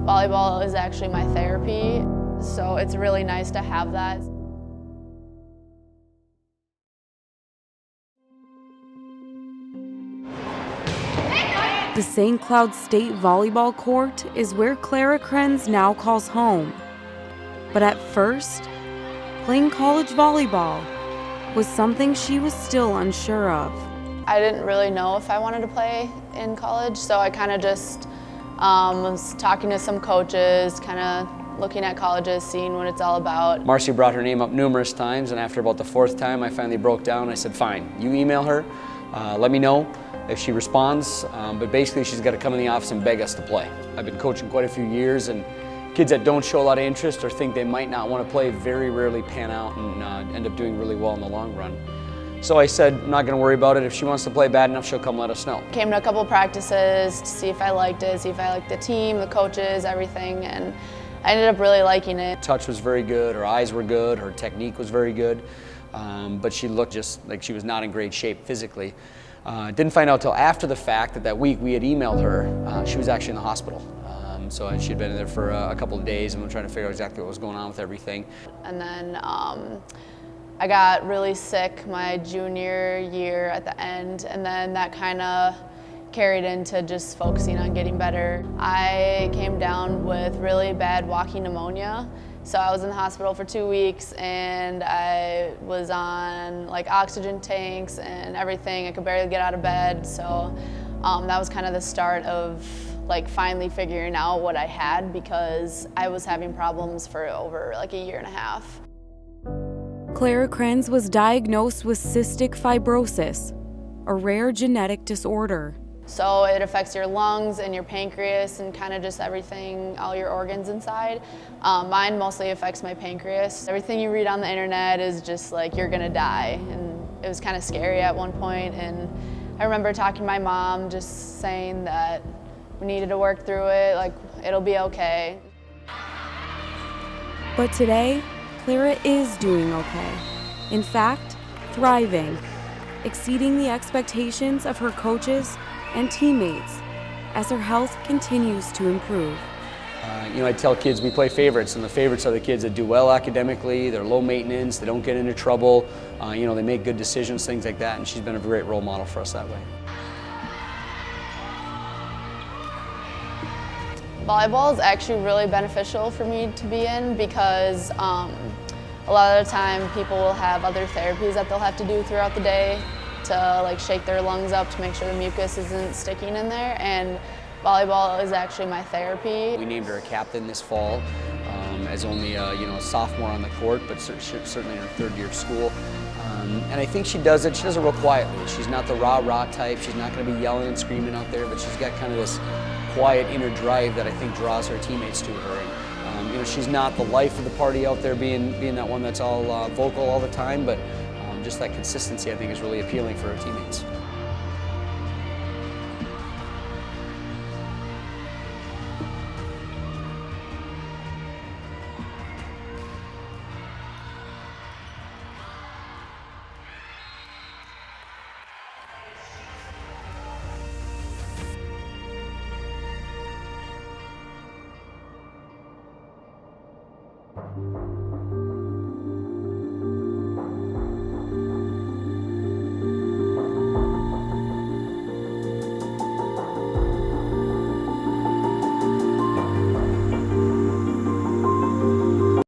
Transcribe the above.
Volleyball is actually my therapy, so it's really nice to have that. The St. Cloud State volleyball court is where Clara Krenz now calls home. But at first, playing college volleyball was something she was still unsure of. I didn't really know if I wanted to play in college, so I kind of just was talking to some coaches, kind of looking at colleges, seeing what it's all about. Marcy brought her name up numerous times, and after about the fourth time, I finally broke down. I said, fine, you email her, let me know if she responds, but basically she's got to come in the office and beg us to play. I've been coaching quite a few years, and kids that don't show a lot of interest or think they might not want to play very rarely pan out and end up doing really well in the long run. So I said, I'm not going to worry about it. If she wants to play bad enough, she'll come let us know. Came to a couple practices to see if I liked it, see if I liked the team, the coaches, everything, and I ended up really liking it. Touch was very good, her eyes were good, her technique was very good, but she looked just like she was not in great shape physically. Didn't find out till after the fact that week we had emailed her. She was actually in the hospital. So she'd been in there for a couple of days, and we were trying to figure out exactly what was going on with everything. And then I got really sick my junior year at the end, and then that kind of carried into just focusing on getting better. I came down with really bad walking pneumonia. So I was in the hospital for 2 weeks, and I was on like oxygen tanks and everything. I could barely get out of bed. So that was kind of the start of like finally figuring out what I had, because I was having problems for over like a year and a half. Clara Krenz was diagnosed with cystic fibrosis, a rare genetic disorder. So it affects your lungs and your pancreas and kind of just everything, all your organs inside. Mine mostly affects my pancreas. Everything you read on the internet is just like, you're gonna die. And it was kind of scary at one point. And I remember talking to my mom, just saying that we needed to work through it, like it'll be okay. But today, Clara is doing okay. In fact, thriving, exceeding the expectations of her coaches and teammates as her health continues to improve. I tell kids we play favorites, and the favorites are the kids that do well academically, they're low maintenance, they don't get into trouble, they make good decisions, things like that, and she's been a great role model for us that way. Volleyball is actually really beneficial for me to be in, because a lot of the time people will have other therapies that they'll have to do throughout the day to like shake their lungs up to make sure the mucus isn't sticking in there, and volleyball is actually my therapy. We named her a captain this fall, as only a sophomore on the court, but certainly in her third year of school. And I think she does it real quietly. She's not the rah-rah type, she's not going to be yelling and screaming out there, but she's got kind of this quiet inner drive that I think draws her teammates to her. And, she's not the life of the party out there being that one that's all vocal all the time, but just that consistency I think is really appealing for her teammates.